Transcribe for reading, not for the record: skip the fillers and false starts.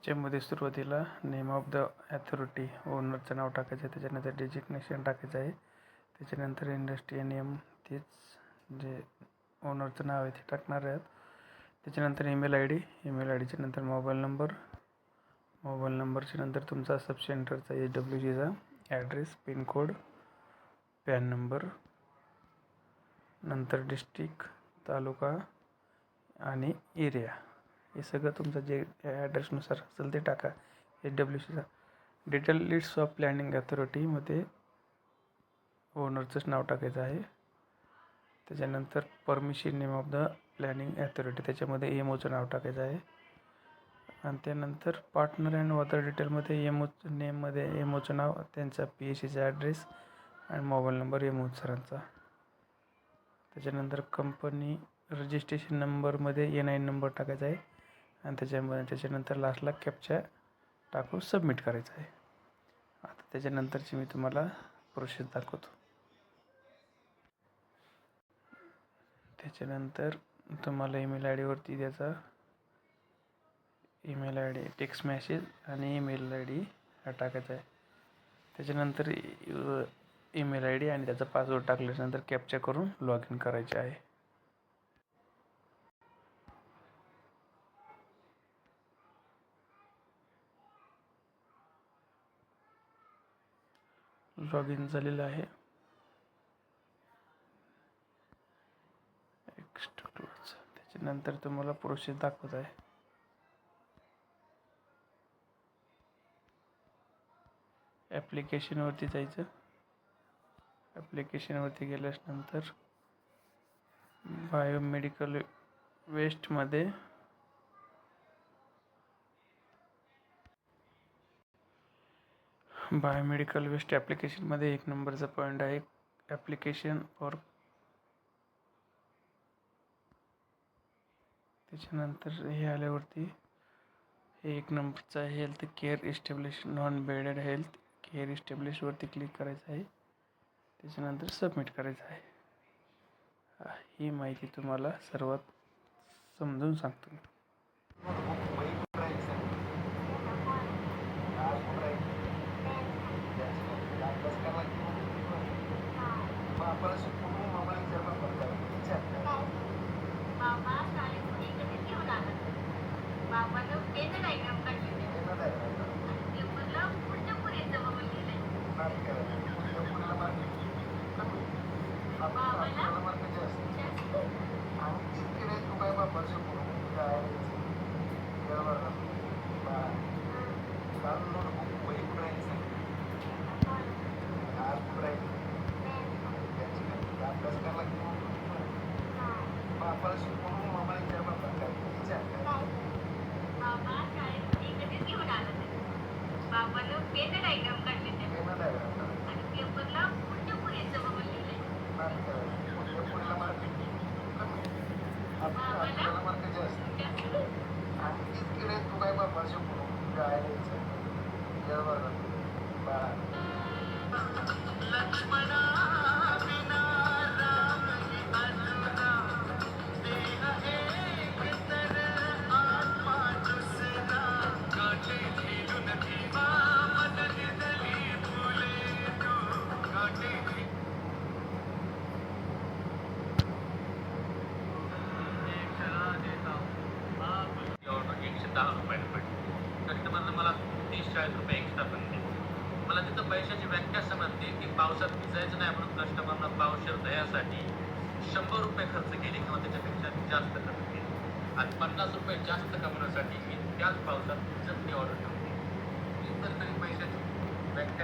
त्याच्यामध्ये सुरुवातीला name of the authority ओनरचं नाव टाकायचं आहे, त्याच्यानंतर डेजिग्नेशन टाकायचं आहे, त्याच्यानंतर इंडस्ट्री नेम तेच जे ओनरचं नाव आहे ते टाकणार आहेत, त्याच्यानंतर ईमेल आय डीच्या नंतर मोबाईल नंबरच्या नंतर तुमचा सब सेंटरचा HWCचा ॲड्रेस, पिनकोड, पॅन नंबर, नंतर डिस्ट्रिक्ट, तालुका आणि एरिया हे सगळं तुमचं जे ॲड्रेसनुसार असेल ते टाका. HWCचा डिटेल लिस्ट ऑफ प्लॅनिंग अथॉरिटीमध्ये ओनरचंच नाव टाकायचं आहे. त्याच्यानंतर permission name of the planning authority त्याच्यामध्ये EMOचं नाव टाकायचं आहे. आणि त्यानंतर पार्टनर अँड अदर डिटेलमध्ये नेममध्ये EMOचं नाव, त्यांचा PSCचा ॲड्रेस आणि मोबाईल नंबर EMO सरांचा. त्याच्यानंतर कंपनी रजिस्ट्रेशन नंबरमध्ये NIN नंबर टाकायचा आहे आणि त्याच्यानंतर लास्टला कॅप्चा टाकून सबमिट करायचं आहे. आता त्याच्यानंतरची मी तुम्हाला प्रोसेस दाखवतो. त्याच्यानंतर तुम्हाला ईमेल आय डीवरती त्याचा email I D, text message आणि ईमेल आय डी हा टाकायचा आहे. त्याच्यानंतर ईमेल आय डी आणि त्याचा पासवर्ड टाकल्यानंतर कॅप्चा करून लॉग इन करायचे आहे. लॉग इन झालेलं आहे. त्याच्यानंतर तुम्हाला प्रोसेस दाखवत आहे. ॲप्लिकेशनवरती जायचं. ॲप्लिकेशनवरती गेल्यानंतर बायोमेडिकल वेस्टमध्ये बायोमेडिकल वेस्ट ॲप्लिकेशनमध्ये 1 नंबरचा पॉईंट आहे ॲप्लिकेशन फॉर. त्याच्यानंतर हे आल्यावरती हे 1 नंबरचा health care establish non bedded health care इस्टॅब्लिशवरती क्लिक करायचं आहे. त्याच्यानंतर सबमिट करायचं आहे. ही माहिती तुम्हाला सर्वात समजून सांगतो. कस्टमरनं मला 30-40 रुपये एक्स्ट्रा पण दिले. मला तिथं पैशाची व्याख्या समजते की पावसात भिजायचं नाही म्हणून कस्टमरनं पावशेर दह्यासाठी 100 रुपये खर्च केले किंवा त्याच्यापेक्षा जास्त खर्च केले आणि 50 रुपये जास्त कमवण्यासाठी मी त्याच पावसात भिजत ऑर्डर ठेवते. इतर तरी पैशाची व्याख्या